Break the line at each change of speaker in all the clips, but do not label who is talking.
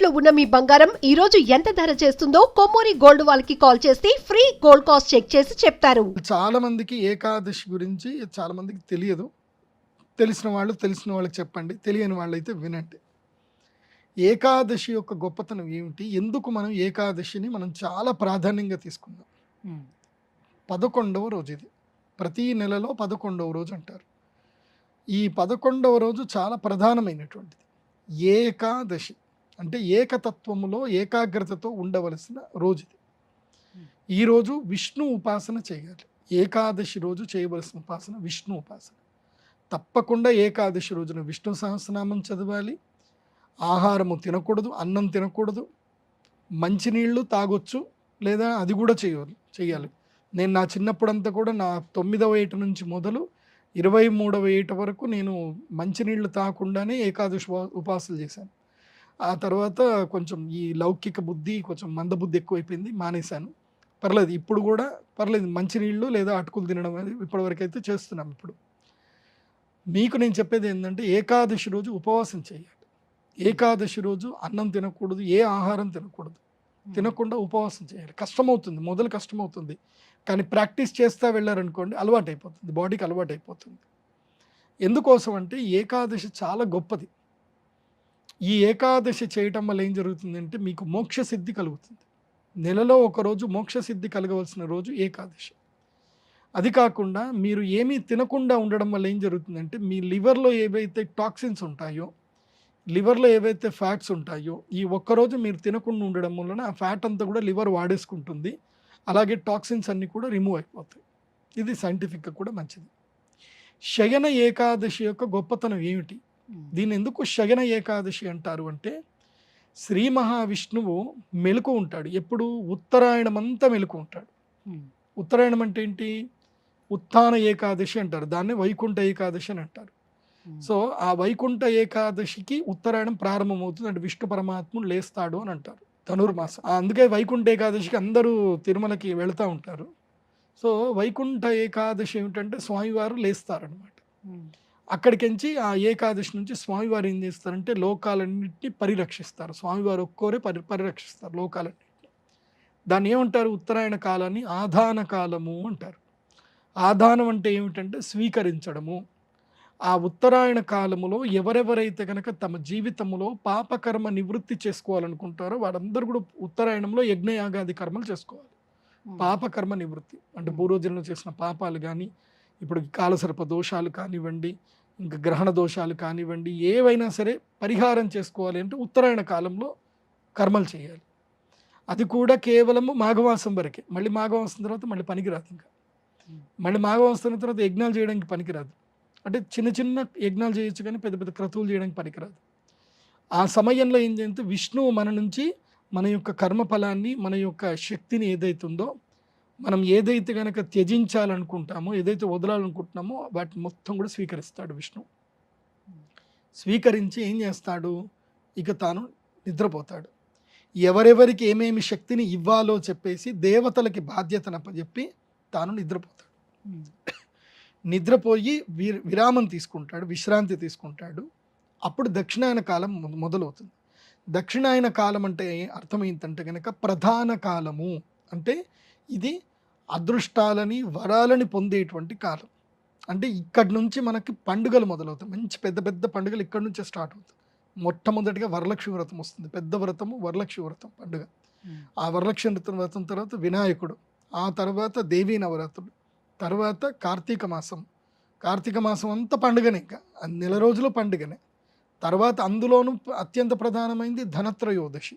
తాకట్టులో ఉన్న మీ బంగారం ఈ రోజు ఎంత ధర చేస్తుందో కొమ్మూరి గోల్డ్ వాళ్ళకి కాల్ చేస్తే ఫ్రీ గోల్డ్ కాస్ట్ చెక్ చేసి చెప్తారు.
చాలా మందికి ఏకాదశి గురించి చాలా మందికి తెలియదు. తెలిసిన వాళ్ళకి చెప్పండి, తెలియని వాళ్ళైతే వినండి. ఏకాదశి యొక్క గొప్పతనం ఏమిటి, ఎందుకు మనం ఏకాదశిని మనం చాలా ప్రాధాన్యంగా తీసుకున్నాం. 11వ రోజు ఇది, ప్రతి నెలలో 11వ రోజు అంటారు. ఈ 11వ రోజు చాలా ప్రధానమైనటువంటిది. ఏకాదశి అంటే ఏకతత్వములో ఏకాగ్రతతో ఉండవలసిన రోజు ఇది. ఈరోజు విష్ణు ఉపాసన చేయాలి. ఏకాదశి రోజు చేయవలసిన ఉపాసన విష్ణు ఉపాసన. తప్పకుండా ఏకాదశి రోజున విష్ణు సహస్రనామం చదవాలి. ఆహారము తినకూడదు, అన్నం తినకూడదు, మంచినీళ్ళు తాగొచ్చు, లేదా అది కూడా చేయాలి. నేను నా చిన్నప్పుడంతా కూడా నా 9వ ఏట నుంచి మొదలు 23వ ఏట వరకు నేను మంచినీళ్ళు తాగకుండానే ఏకాదశి ఉపాసనలు చేశాను. ఆ తర్వాత కొంచెం ఈ లౌకిక బుద్ధి, కొంచెం మందబుద్ధి ఎక్కువైపోయింది, మానేశాను. పర్లేదు, ఇప్పుడు కూడా పర్లేదు, మంచినీళ్ళు లేదా అటుకులు తినడం అనేది ఇప్పటివరకు అయితే చేస్తున్నాం. ఇప్పుడు మీకు నేను చెప్పేది ఏంటంటే ఏకాదశి రోజు ఉపవాసం చేయాలి. ఏకాదశి రోజు అన్నం తినకూడదు, ఏ ఆహారం తినకూడదు, తినకుండా ఉపవాసం చేయాలి. కష్టమవుతుంది, మొదలు కష్టమవుతుంది, కానీ ప్రాక్టీస్ చేస్తూ వెళ్ళారనుకోండి అలవాటు అయిపోతుంది, బాడీకి అలవాటు అయిపోతుంది. ఎందుకోసం అంటే ఏకాదశి చాలా గొప్పది. ఈ ఏకాదశి చేయటం వల్ల ఏం జరుగుతుందంటే మీకు మోక్ష సిద్ధి కలుగుతుంది. నెలలో ఒకరోజు మోక్ష సిద్ధి కలగవలసిన రోజు ఏకాదశి. అది కాకుండా మీరు ఏమీ తినకుండా ఉండడం వల్ల ఏం జరుగుతుందంటే మీ లివర్లో ఏవైతే టాక్సిన్స్ ఉంటాయో, లివర్లో ఏవైతే ఫ్యాట్స్ ఉంటాయో, ఈ ఒక్కరోజు మీరు తినకుండా ఉండడం వలన ఆ ఫ్యాట్ అంతా కూడా లివర్ వాడేసుకుంటుంది. అలాగే టాక్సిన్స్ అన్నీ కూడా రిమూవ్ అయిపోతాయి. ఇది సైంటిఫిక్గా కూడా మంచిది. శయన ఏకాదశి యొక్క గొప్పతనం ఏమిటి, దీన్ని ఎందుకు శయన ఏకాదశి అంటారు అంటే, శ్రీ మహావిష్ణువు మెలకు ఉంటాడు. ఎప్పుడు ఉత్తరాయణం అంతా మెలకు ఉంటాడు. ఉత్తరాయణం అంటే ఏంటి, ఉత్థాన ఏకాదశి అంటారు, దాన్ని వైకుంఠ ఏకాదశి అని అంటారు. సో ఆ వైకుంఠ ఏకాదశికి ఉత్తరాయణం ప్రారంభమవుతుంది, అంటే విష్ణు పరమాత్ముడు లేస్తాడు అని అంటారు, ధనుర్మాసం. అందుకే వైకుంఠ ఏకాదశికి అందరూ తిరుమలకి వెళుతూ ఉంటారు. సో వైకుంఠ ఏకాదశి ఏమిటంటే స్వామివారు లేస్తారనమాట. అక్కడికించి ఆ ఏకాదశి నుంచి స్వామివారు ఏం చేస్తారంటే లోకాలన్నింటినీ పరిరక్షిస్తారు. స్వామివారు ఒక్కోరే పరిరక్షిస్తారు లోకాలన్నింటినీ. దాన్ని ఏమంటారు, ఉత్తరాయణ కాలాన్ని ఆధాన కాలము అంటారు. ఆధానం అంటే ఏమిటంటే స్వీకరించడము. ఆ ఉత్తరాయణ కాలములో ఎవరెవరైతే కనుక తమ జీవితంలో పాపకర్మ నివృత్తి చేసుకోవాలనుకుంటారో వారందరూ కూడా ఉత్తరాయణంలో యజ్ఞయాగాది కర్మలు చేసుకోవాలి. పాపకర్మ నివృత్తి అంటే పూర్వజన్మలో చేసిన పాపాలు కానీ, ఇప్పుడు కాలసర్ప దోషాలు కానివ్వండి, ఇంకా గ్రహణ దోషాలు కానివ్వండి, ఏవైనా సరే పరిహారం చేసుకోవాలి అంటే ఉత్తరాయణ కాలంలో కర్మలు చేయాలి. అది కూడా కేవలము మాఘమాసం వరకే. మళ్ళీ మాఘమాసం తర్వాత మళ్ళీ పనికిరాదు. ఇంకా మళ్ళీ మాఘమాసం తర్వాత యజ్ఞాలు చేయడానికి పనికిరాదు. అంటే చిన్న చిన్న యజ్ఞాలు చేయొచ్చు కానీ పెద్ద పెద్ద క్రతువులు చేయడానికి పనికిరాదు. ఆ సమయంలో ఏం చేస్తే విష్ణువు మన నుంచి మన యొక్క కర్మఫలాన్ని, మన యొక్క శక్తిని ఏదైతుందో, మనం ఏదైతే కనుక త్యజించాలనుకుంటామో, ఏదైతే వదలాలనుకుంటున్నామో వాటిని మొత్తం కూడా స్వీకరిస్తాడు విష్ణు. స్వీకరించి ఏం చేస్తాడు, ఇక తాను నిద్రపోతాడు. ఎవరెవరికి ఏమేమి శక్తిని ఇవ్వాలో చెప్పేసి దేవతలకి బాధ్యతను అప్పచెప్పి తాను నిద్రపోతాడు. నిద్రపోయి విరామం తీసుకుంటాడు, విశ్రాంతి తీసుకుంటాడు. అప్పుడు దక్షిణాయన కాలం మొదలవుతుంది. దక్షిణాయన కాలం అంటే అర్థం ఏంటంటే కనుక ప్రధాన కాలము, అంటే ఇది అదృష్టాలని వరాలని పొందేటువంటి కాలం. అంటే ఇక్కడి నుంచి మనకి పండుగలు మొదలవుతాయి. మంచి పెద్ద పెద్ద పండుగలు ఇక్కడి నుంచే స్టార్ట్ అవుతాయి. మొట్టమొదటిగా వరలక్ష్మి వ్రతం వస్తుంది, పెద్ద వ్రతము వరలక్ష్మి వ్రతం పండుగ. ఆ వరలక్ష్మి వ్రతం తర్వాత వినాయకుడు, ఆ తర్వాత దేవీ నవరాత్రులు, తర్వాత కార్తీక మాసం. కార్తీక మాసం అంతా పండుగనే, ఇంకా నెల రోజులు పండుగనే. తర్వాత అందులోనూ అత్యంత ప్రధానమైంది ధనత్రయోదశి,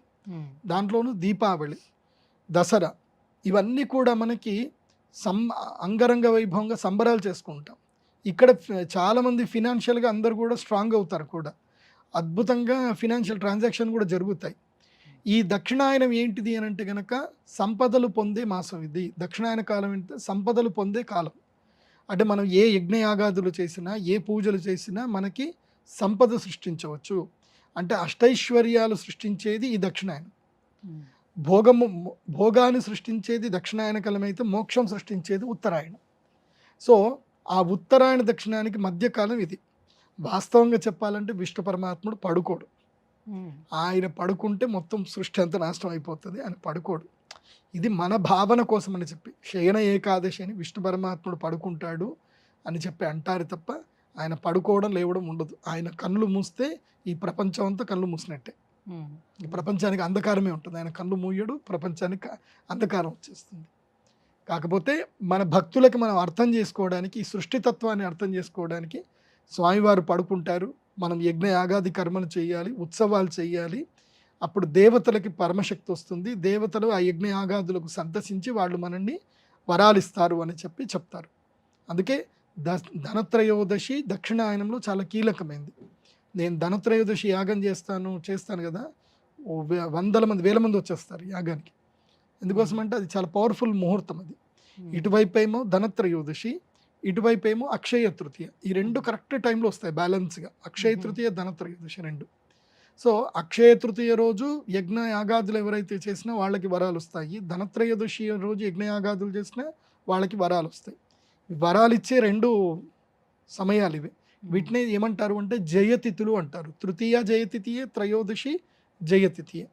దాంట్లోనూ దీపావళి, దసరా. ఇవన్నీ కూడా మనకి అంగరంగ వైభవంగా సంబరాలు చేసుకుంటాం. ఇక్కడ చాలామంది ఫినాన్షియల్గా అందరూ కూడా స్ట్రాంగ్ అవుతారు కూడా, అద్భుతంగా ఫినాన్షియల్ ట్రాన్సాక్షన్ కూడా జరుగుతాయి. ఈ దక్షిణాయనం ఏంటిది అని అంటే కనుక సంపదలు పొందే మాసం ఇది. దక్షిణాయన కాలం ఏంటంటే సంపదలు పొందే కాలం. అంటే మనం ఏ యజ్ఞయాగాదులు చేసినా, ఏ పూజలు చేసినా మనకి సంపద సృష్టించవచ్చు. అంటే అష్టైశ్వర్యాలు సృష్టించేది ఈ దక్షిణాయనం. భోగాన్ని సృష్టించేది దక్షిణాయన కాలం అయితే, మోక్షం సృష్టించేది ఉత్తరాయణం. సో ఆ ఉత్తరాయణ దక్షిణానికి మధ్యకాలం ఇది. వాస్తవంగా చెప్పాలంటే విష్ణు పరమాత్ముడు పడుకోడు, ఆయన పడుకుంటే మొత్తం సృష్టి అంతా నాశనం అయిపోతుంది, ఆయన పడుకోడు. ఇది మన భావన కోసం అని చెప్పి శయన ఏకాదశి అని విష్ణు పరమాత్ముడు పడుకుంటాడు అని చెప్పి అంటారు తప్ప ఆయన పడుకోవడం లేవడం ఉండదు. ఆయన కళ్ళు మూస్తే ఈ ప్రపంచం అంతా కళ్ళు మూసినట్టే. ఈ ప్రపంచానికి అంధకారమే ఉంటుంది. ఆయన కళ్ళు మూయడు, ప్రపంచానికి అంధకారం వచ్చేస్తుంది. కాకపోతే మన భక్తులకి మనం అర్థం చేసుకోవడానికి, ఈ సృష్టితత్వాన్ని అర్థం చేసుకోవడానికి స్వామివారు పడుకుంటారు. మనం యజ్ఞ యాగాది కర్మలు చేయాలి, ఉత్సవాలు చేయాలి. అప్పుడు దేవతలకి పరమశక్తి వస్తుంది. దేవతలు ఆ యజ్ఞ యాగాదులకు సంతసించి వాళ్ళు మనల్ని వరాలిస్తారు అని చెప్పి చెప్తారు. అందుకే ధనత్రయోదశి దక్షిణాయనంలో చాలా కీలకమైంది. నేను ధనత్రయోదశి యాగం చేస్తాను కదా, వందల మంది వేల మంది వచ్చేస్తారు యాగానికి. ఎందుకోసం అంటే అది చాలా పవర్ఫుల్ ముహూర్తం. అది ఇటువైపు ఏమో ధనత్రయోదశి, ఇటువైపు ఏమో అక్షయ తృతీయ. ఈ రెండు కరెక్ట్ టైంలో వస్తాయి బ్యాలెన్స్గా. అక్షయ తృతీయ, ధనత్రయోదశి రెండు. సో అక్షయ తృతీయ రోజు యజ్ఞ యాగాదులు ఎవరైతే చేసినా వాళ్ళకి వరాలు వస్తాయి. ధనత్రయోదశి రోజు యజ్ఞ యాగాదులు చేసినా వాళ్ళకి వరాలు వస్తాయి. వరాలు ఇచ్చే రెండు సమయాలు ఇవి. వీటిని ఏమంటారు అంటే జయతిథులు అంటారు. తృతీయ జయతిథియే, త్రయోదశి జయతిథియే.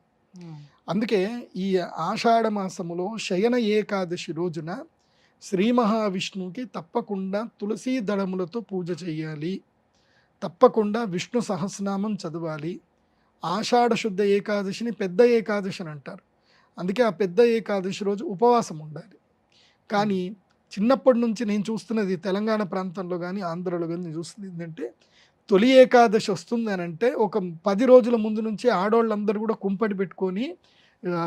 అందుకే ఈ ఆషాఢ మాసములో శయన ఏకాదశి రోజున శ్రీ మహావిష్ణువుకి తప్పకుండా తులసీ దళములతో పూజ చేయాలి. తప్పకుండా విష్ణు సహస్రనామం చదవాలి. ఆషాఢ శుద్ధ ఏకాదశిని పెద్ద ఏకాదశి అని అంటారు. అందుకే ఆ పెద్ద ఏకాదశి రోజు ఉపవాసం ఉండాలి. కానీ చిన్నప్పటి నుంచి నేను చూస్తున్నది తెలంగాణ ప్రాంతంలో కానీ ఆంధ్రలో కానీ నేను చూస్తుంది ఏంటంటే, తొలి ఏకాదశి వస్తుంది అని అంటే ఒక 10 రోజుల ముందు నుంచి ఆడవాళ్ళందరూ కూడా కుంపటి పెట్టుకొని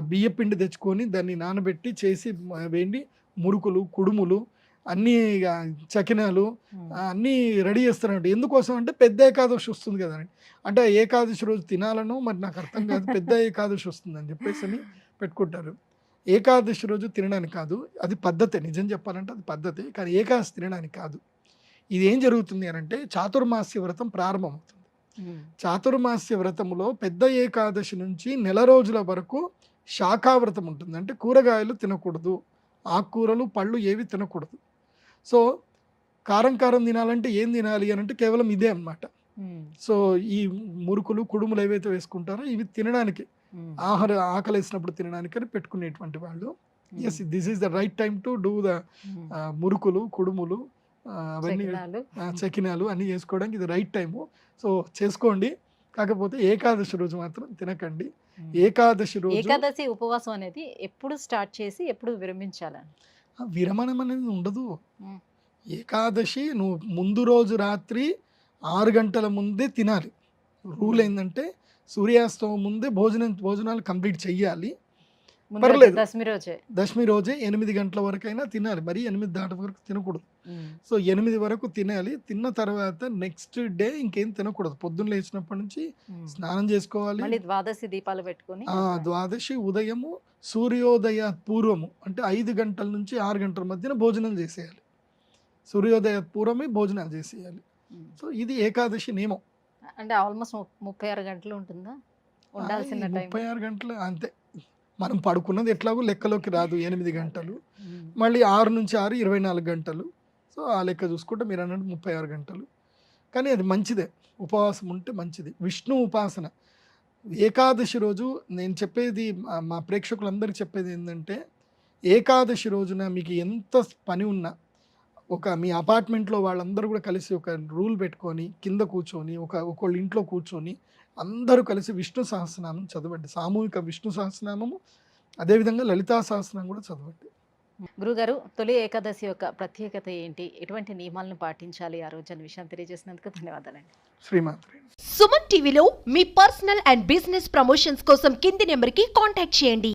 బియ్యపిండి తెచ్చుకొని దాన్ని నానబెట్టి చేసి వేండి మురుకులు, కుడుములు, అన్నీ చకినాలు అన్నీ రెడీ చేస్తారంట. ఎందుకోసం అంటే పెద్ద ఏకాదశి వస్తుంది కదండి. అంటే ఏకాదశి రోజు తినాలను మరి నాకు అర్థం కాదు, పెద్ద ఏకాదశి వస్తుంది అని చెప్పేసి అని పెట్టుకుంటారు. ఏకాదశి రోజు తినడానికి కాదు, అది పద్ధతే. నిజం చెప్పాలంటే అది పద్ధతే, కానీ ఏకాదశి తినడానికి కాదు. ఇది ఏం జరుగుతుంది అని అంటే చాతుర్మాస్య వ్రతం ప్రారంభమవుతుంది. చాతుర్మాస్య వ్రతంలో పెద్ద ఏకాదశి నుంచి నెల రోజుల వరకు శాఖావ్రతం ఉంటుంది. అంటే కూరగాయలు తినకూడదు, ఆకుకూరలు, పళ్ళు ఏవి తినకూడదు. సో కారం తినాలంటే ఏం తినాలి అని అంటే కేవలం ఇదే అన్నమాట. సో ఈ మురుకులు, కుడుములు ఏవైతే వేసుకుంటారో ఇవి తినడానికి, ఆకలి వేసినప్పుడు తినడానికి అని పెట్టుకునేటువంటి వాళ్ళు. Yes, this is the right time to do the మురుకులు, కుడుములు, అవన్నీ చకినాలు అన్నీ చేసుకోవడానికి ఇది రైట్ టైము. సో చేసుకోండి. కాకపోతే ఏకాదశి రోజు మాత్రం తినకండి. ఏకాదశి
ఉపవాసం అనేది ఎప్పుడు స్టార్ట్ చేసి ఎప్పుడు విరమించాలని?
విరమణం అనేది ఉండదు. ఏకాదశి నువ్వు ముందు రోజు రాత్రి 6 గంటల ముందే తినాలి. రూల్ ఏంటంటే సూర్యాస్తమం ముందే భోజనాలు కంప్లీట్ చెయ్యాలి. పర్లేదు, దశమి రోజే 8 గంటల వరకైనా తినాలి. మరి 8 దాటి వరకు తినకూడదు. సో 8 వరకు తినాలి. తిన్న తర్వాత నెక్స్ట్ డే ఇంకేం తినకూడదు. పొద్దున్న లేచినప్పటి నుంచి స్నానం చేసుకోవాలి.
ద్వాదశి దీపాలు పెట్టుకుని
ద్వాదశి ఉదయము సూర్యోదయ పూర్వము అంటే 5 గంటల నుంచి 6 గంటల మధ్యన భోజనం చేసేయాలి. సూర్యోదయ పూర్వమే భోజనాలు చేసేయాలి. సో ఇది ఏకాదశి నియమం.
అంటే ఆల్మోస్ట్ 36 గంటలు ఉంటుందా ఉండాల్సిన టైం?
36 గంటలు అంతే. మనం పడుకున్నది ఎట్లాగో లెక్కలోకి రాదు. 8 గంటలు, మళ్ళీ 6 నుంచి 6 24 గంటలు. సో ఆ లెక్క చూసుకుంటే మీరు అన్నట్టు 36 గంటలు. కానీ అది మంచిదే, ఉపవాసం ఉంటే మంచిది. విష్ణు ఉపాసన ఏకాదశి రోజు నేను చెప్పేది, మా ప్రేక్షకులందరికీ చెప్పేది ఏంటంటే, ఏకాదశి రోజున మీకు ఎంత పని ఉన్నా మీ అపార్ట్మెంట్లో వాళ్ళందరూ కూడా కలిసి ఒక రూల్ పెట్టుకొని కింద కూర్చొని ఒకళ్ళ ఇంట్లో కూర్చొని అందరూ కలిసి విష్ణు సహస్రనామం చదవండి. సామూహిక విష్ణు సహస్రనామము, అదేవిధంగా లలితా సహస్రనామం కూడా చదవండి.
గురుగారు, తొలి ఏకాదశి యొక్క ప్రత్యేకత ఏంటి, ఎటువంటి నియమాలను పాటించాలి ఆ రోజు అనే విషయం తెలియజేసినందుకు ధన్యవాదాలండి.
శ్రీమాత్రి.
సుమన్ టీవీలో మీ పర్సనల్ అండ్ బిజినెస్ ప్రమోషన్స్ కోసం కింది నెంబర్కి కాంటాక్ట్ చేయండి.